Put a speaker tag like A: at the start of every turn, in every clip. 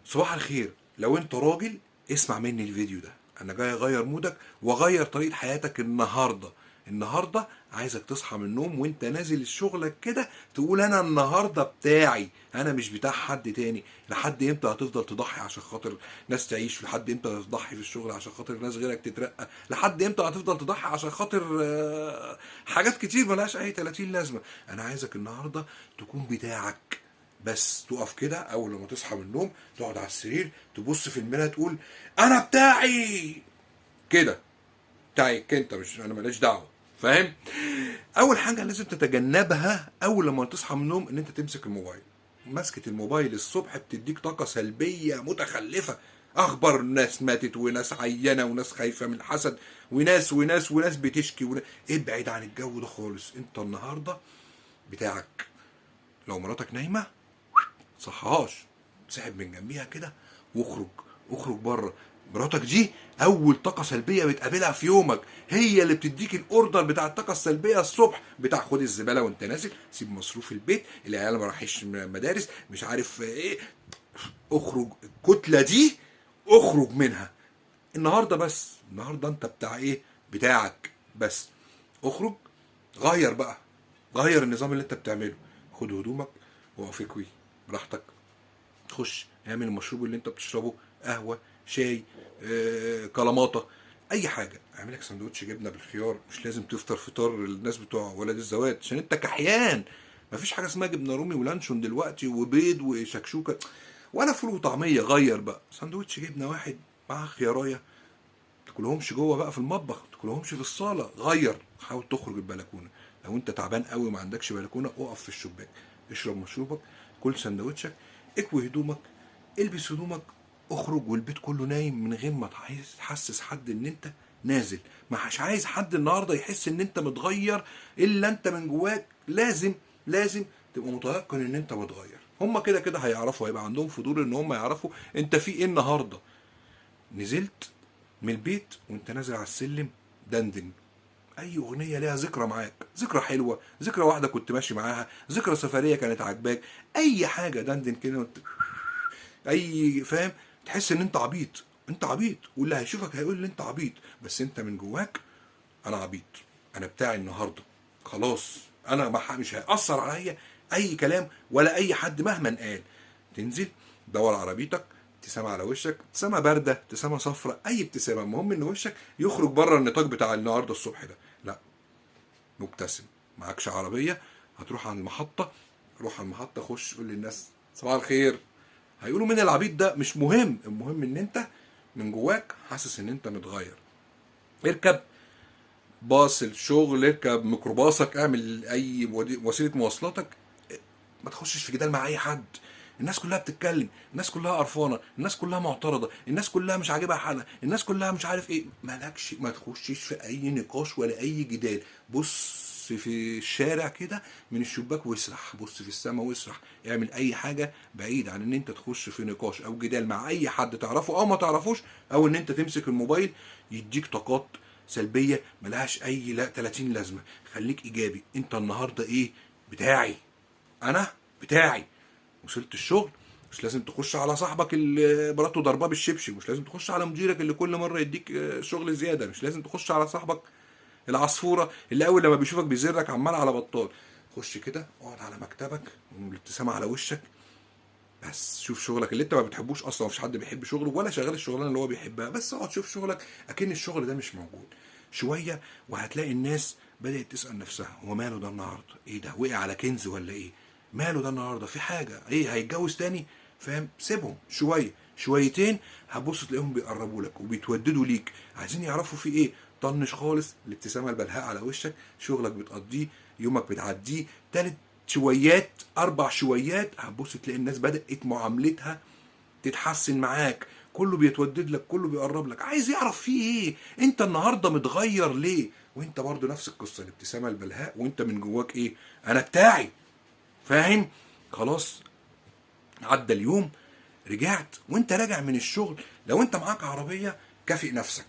A: صباح الخير. لو انت راجل اسمع مني الفيديو ده، انا جاي اغير مودك واغير طريقة حياتك النهاردة عايزك تصحى من النوم وانت نازل شغلك كده تقول انا النهاردة بتاعي، انا مش بتاع حد تاني. لحد امتى هتفضل تضحي عشان خاطر ناس تعيش؟ لحد امتى هتضحي في الشغل عشان خاطر ناس غيرك تترقى؟ لحد امتى هتفضل تضحي عشان خاطر حاجات كتير ملهاش اي 30 لازمة؟ انا عايزك النهاردة تكون بتاعك بس. تقف كده اول لما تصحى من النوم، تقعد على السرير تبص في المرايه تقول انا بتاعي كده. بتاعك انت، مش انا، ماليش دعوه. فاهم؟ اول حاجه لازم تتجنبها اول لما تصحى من النوم ان انت تمسك الموبايل. مسكه الموبايل الصبح بتديك طاقه سلبيه متخلفه. اخبار ناس ماتت وناس عيانه وناس خايفه من الحسد وناس بتشكي ابعد عن الجو ده خالص. انت النهارده بتاعك. لو مراتك نايمه صحهاش، سحب من جنبيها كده واخرج. اخرج بره. مراتك دي اول طاقه سلبيه بتقابلها في يومك، هي اللي بتديك الاوردر بتاع الطاقه السلبيه الصبح، بتاع خد الزباله وانت نازل، سيب مصروف البيت، العيال ما راحش مدارس، مش عارف ايه. اخرج الكتله دي، اخرج منها النهارده. بس النهارده انت بتاع ايه؟ بتاعك بس. اخرج. غير بقى، غير النظام اللي انت بتعمله. خد هدومك وقف اكوي براحتك. تخش اعمل المشروب اللي انت بتشربه، قهوه، شاي، كلاماطه، اي حاجه. اعمل لك سندوتش جبنه بالخيار. مش لازم تفطر فطار الناس بتوع ولاد الزوات عشان انت كحيان. مفيش حاجه اسمها جبنه رومي ولانشون دلوقتي وبيض وشكشوكه ولا فول وطعميه. غير بقى، سندوتش جبنه واحد مع خيارايه. تاكلهمش جوه بقى في المطبخ، تاكلهمش في الصاله. غير، حاول تخرج البلكونه. لو انت تعبان قوي ما عندكش بلكونه، اقف في الشباك، اشرب مشروبك، كل سندوتشك، اكوي هدومك، البس هدومك، اخرج والبيت كله نايم من غير ما تحسس حد ان انت نازل. مش عايز حد النهارده يحس ان انت متغير الا انت من جواك. لازم تبقى متيقن ان انت متغير. هما كده كده هيعرفوا، هيبقى عندهم فضول ان هم يعرفوا انت في ايه النهارده. نزلت من البيت وانت نازل على السلم، دندن اي اغنيه ليها ذكرى معاك، ذكرى حلوه، ذكرى واحده كنت ماشي معاها، ذكرى سفريه كانت عاجباك، اي حاجه دندن كده اي. فاهم؟ تحس ان انت عبيط. انت عبيط واللي هيشوفك هيقول ان انت عبيط، بس انت من جواك انا عبيط. انا بتاعي النهارده خلاص. انا مش هيأثر عليا اي كلام ولا اي حد مهما قال. تنزل دور عربيتك، ابتسامة على وشك، ابتسامة باردة، ابتسامة صفراء، اي ابتسامة، المهم ان وشك يخرج بره النطاق بتاع النهارده الصبح ده. لا، مبتسم. معكش عربية، هتروح على المحطة، روح على المحطة، خش قول للناس صباح الخير. هيقولوا مين العبيط ده؟ مش مهم، المهم ان انت من جواك حاسس ان انت متغير. اركب باص الشغل، اركب ميكروباصك، اعمل اي وسيله مواصلاتك. ما تخشش في جدال مع اي حد. الناس كلها بتتكلم، الناس كلها قرفانه، الناس كلها معترضه، الناس كلها مش عاجبها حالها، الناس كلها مش عارف ايه. مالكش، ما تخشش في اي نقاش ولا اي جدال. بص في الشارع كده من الشباك واسرح، بص في السماء واسرح. اعمل اي حاجه بعيد عن ان انت تخش في نقاش او جدال مع اي حد تعرفه او ما تعرفوش، او ان انت تمسك الموبايل يديك طاقات سلبيه ملهاش اي لا 30 لازمه. خليك ايجابي. انت النهارده ايه؟ بتاعي. انا بتاعي. وصلت الشغل، مش لازم تخش على صاحبك اللي مراته ضرباه بالشبشب، مش لازم تخش على مديرك اللي كل مره يديك شغل زياده، مش لازم تخش على صاحبك العصفوره اللي اول لما بيشوفك بيزرك عمال على بطال. خش كده اقعد على مكتبك والابتسامه على وشك. بس شوف شغلك اللي انت ما بتحبوش اصلا، مفيش حد بيحب شغله ولا شغال الشغلانه اللي هو بيحبها، بس اقعد شوف شغلك اكن الشغل ده مش موجود شويه. وهتلاقي الناس بدات تسال نفسها هو ماله ده النهارده؟ ايه ده؟ وقع على كنز ولا ايه؟ ماله ده النهارده؟ في حاجه؟ ايه هيتجوز تاني؟ فاهم؟ سيبهم شويه شويتين، هتبص تلاقيهم بيقربوا لك وبيتوددوا ليك، عايزين يعرفوا في ايه. طنش خالص، الابتسامه البلهاء على وشك، شغلك بتقضيه، يومك بتعديه. تالت شويات، اربع شويات، هتبص تلاقي الناس بدات معاملتها تتحسن معاك. كله بيتودد لك، كله بيقرب لك، عايز يعرف فيه ايه، انت النهارده متغير ليه. وانت برضو نفس القصه، الابتسامه البلهاء وانت من جواك ايه؟ انا بتاعي. فاهم؟ خلاص. عدى اليوم، رجعت وانت راجع من الشغل، لو انت معاك عربيه كافئ نفسك.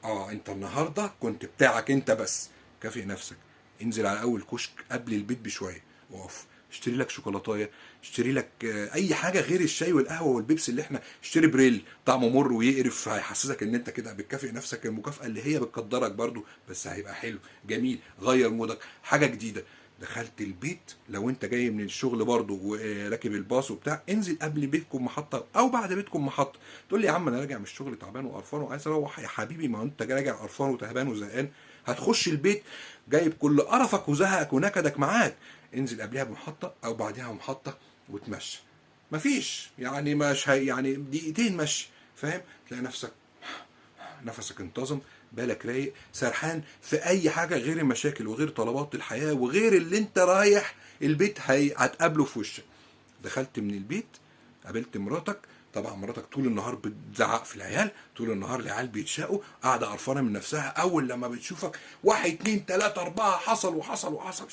A: انت النهارده كنت بتاعك انت بس. كافئ نفسك. انزل على اول كشك قبل البيت بشويه، اقف اشتري لك شوكولاتايه، اشتري لك اي حاجه غير الشاي والقهوه والبيبسي اللي احنا، اشتري بريل طعمه مر ويقرف، هيحسسك ان انت كده بتكافئ نفسك المكافاه اللي هي بتقدرك برضو، بس هيبقى حلو جميل، غير مودك، حاجه جديده. دخلت البيت، لو انت جاي من الشغل برضو وراكب الباص وبتاع، انزل قبل بيتكم محطه او بعد بيتكم محطه. تقول لي يا عم انا راجع من الشغل تعبان وقرفان وعايز اروح. يا حبيبي ما هو انت راجع قرفان وتعبان وزهقان، هتخش البيت جايب كل قرفك وزهقك ونكدك معاك. انزل قبلها بمحطه او بعدها بمحطه وتمشي، مفيش يعني مش هي يعني دقيقتين مشي، فاهم؟ تلاقي نفسك نفسك انتظم، بالك رايق، سرحان في اي حاجه غير المشاكل وغير طلبات الحياه وغير اللي انت رايح البيت هتقابله في وشك. دخلت من البيت، قابلت مراتك، طبعا مراتك طول النهار بتزعق في العيال، طول النهار العيال بيتشقوا، قاعده قرفانه من نفسها، اول لما بتشوفك واحد اتنين تلاته اربعه حصل وحصل وحصل،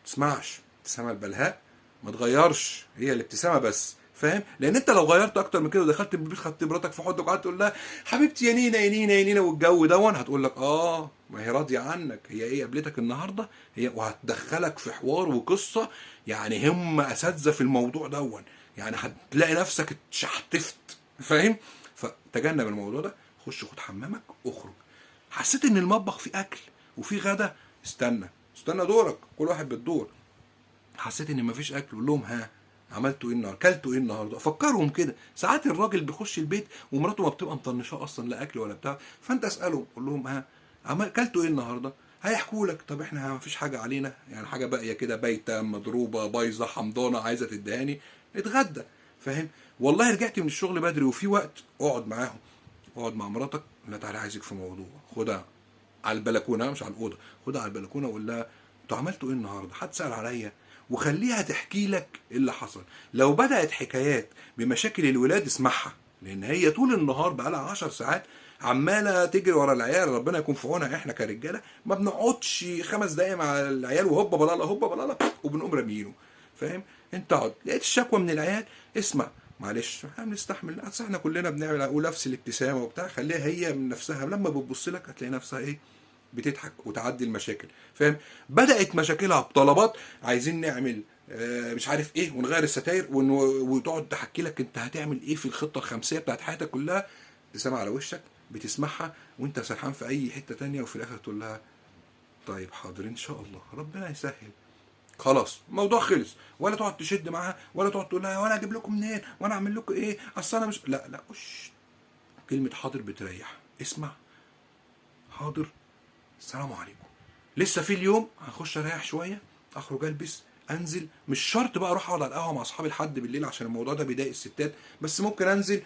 A: تسمعش ابتسامه البلهاء، ما تغيرش، هي الابتسامه بس، فاهم؟ لان انت لو غيرت اكتر من كده ودخلت البيت خدت مراتك في حضنك وقعدت تقول لها حبيبتي يا نينا يا نينا يا نينا والجو دون، هتقول لك اه ما هي راضيه عنك، هي ايه قابلتك النهارده هي، وهتدخلك في حوار وقصه، يعني هم اساتذه في الموضوع دون، يعني هتلاقي نفسك اتشحتفت، فاهم؟ فتجنب الموضوع ده، خش خد حمامك اخرج. حسيت ان المطبخ فيه اكل وفي غدا، استنى استنى دورك، كل واحد بالدور. حسيت ان مفيش اكل، قول لهم ها عملتوا ايه النهارده، كلتوا ايه النهارده، فكرهم كده. ساعات الراجل بيخش البيت ومراته ما بتبقى مطنشاه اصلا لا اكل ولا بتاع، فانت اسالهم قول لهم ها كلتوا ايه النهارده، هيحكوا لك. طب احنا ما فيش حاجه علينا يعني، حاجه باقيه كده بايته مضروبه بايظه حمضانه عايزه تدهاني، اتغدى، فاهم؟ والله رجعت من الشغل بدري وفي وقت، اقعد معاهم، اقعد مع مراتك، لا تعالى عايزك في موضوع، خدها على البلكونه مش على الاوضه، خدها على البلكونه وقول لها انتوا عملتوا ايه النهارده، هتسال عليا، وخليها تحكي لك ايه اللي حصل. لو بدات حكايات بمشاكل الولاد اسمعها، لان هي طول النهار بقى لها 10 ساعات عماله تجري ورا العيال، ربنا يكون في عونها، احنا كرجاله ما بنقعدش 5 دقايق مع العيال وهوبا بلالا هوبا بلالا وبنقوم راميينه، فاهم؟ انت اقعد، لقيت الشكوى من العيال اسمع، معلش احنا بنستحمل، اصل احنا كلنا بنعمل ونفس الابتسامه وبتاع، خليها هي من نفسها لما بتبص لك هتلاقي نفسها ايه، بتضحك وتعدي المشاكل، فاهم؟ بدات مشاكلها بطلبات، عايزين نعمل مش عارف ايه ونغير الستاير وتقعد تحكي لك انت هتعمل ايه في الخطه الخمسيه بتاعت حياتك كلها، ابتسامه على وشك بتسمعها وانت سرحان في اي حته تانية، وفي الاخر تقول لها طيب حاضر ان شاء الله ربنا يسهل، خلاص الموضوع خلص. ولا تقعد تشد معاها، ولا تقعد تقول لها وانا اجيب لكم منين وانا اعمل لكم ايه، اصل انا مش، لا لا وش، كلمه حاضر بتريح، اسمع حاضر السلام عليكم، لسه في اليوم هخش اريح شويه، اخرج البس انزل، مش شرط بقى اروح اقعد على القهوه مع اصحابي لحد بالليل عشان الموضوع ده بيضايق الستات، بس ممكن انزل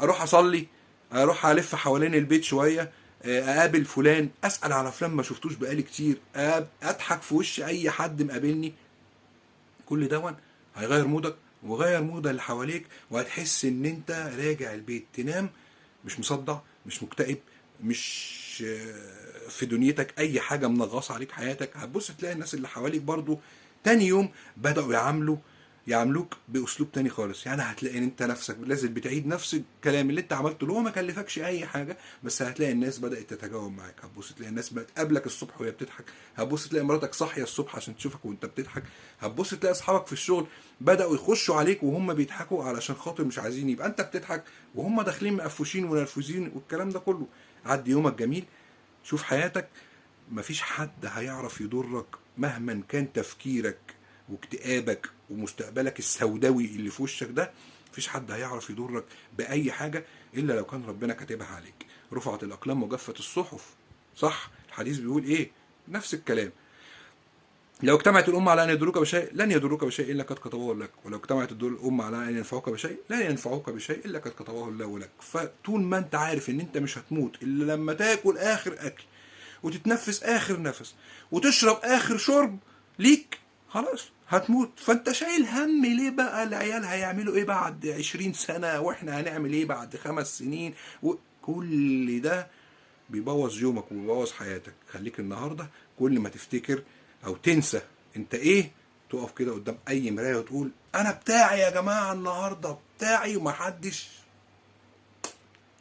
A: اروح اصلي، اروح الف حوالين البيت شويه، اقابل فلان، اسال على فلان ما شفتوش بقالي كتير، اضحك في وش اي حد مقابلني، كل دون هيغير مودك وغير مود اللي حواليك، وهتحس ان انت راجع البيت تنام مش مصدع مش مكتئب، مش في دنيتك اي حاجه منغصه عليك حياتك. هتبص تلاقي الناس اللي حواليك برضو تاني يوم بداوا يعاملوك باسلوب تاني خالص، يعني هتلاقي ان انت نفسك لازم بتعيد نفس الكلام اللي انت عملته اللي هو ما كلفكش اي حاجه، بس هتلاقي الناس بدات تتجاوب معاك، هتبص تلاقي الناس بتقابلك الصبح وهي بتضحك، هتبص تلاقي مراتك صاحيه الصبح عشان تشوفك وانت بتضحك، هتبص تلاقي اصحابك في الشغل بداوا يخشوا عليك وهم بيضحكوا علشان خاطر مش عايزين يبقى انت بتضحك، وهم داخلين مقفوشين ونرفوزين والكلام ده كله. عدي يومك جميل، شوف حياتك، مفيش حد هيعرف يضرك مهما كان تفكيرك واكتئابك ومستقبلك السوداوي اللي في وشك ده، مفيش حد هيعرف يضرك بأي حاجة إلا لو كان ربنا كاتبها عليك. رفعت الأقلام وجفت الصحف، صح؟ الحديث بيقول إيه؟ نفس الكلام. لو اجتمعت الأمة على أن يضروك بشيء لن يضروك بشيء إلا قد كتبه لك، ولو اجتمعت الأمة على أن ينفعوك بشيء لن ينفعوك بشيء إلا قد كتبه الله لك. فطول ما أنت عارف إن أنت مش هتموت إلا لما تاكل آخر أكل وتتنفس آخر نفس وتشرب آخر شرب ليك، خلاص هتموت. فأنت شايل هم ليه بقى العيال هيعملوا إيه بعد 20 سنة وإحنا هنعمل إيه بعد 5 سنين، وكل ده بيبوظ يومك وبيبوظ حياتك. خليك النهارده كل ما تفتكر او تنسى انت ايه، تقف كده قدام اي مرايه وتقول انا بتاعي يا جماعه النهارده بتاعي ومحدش.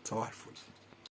A: صباح الفل.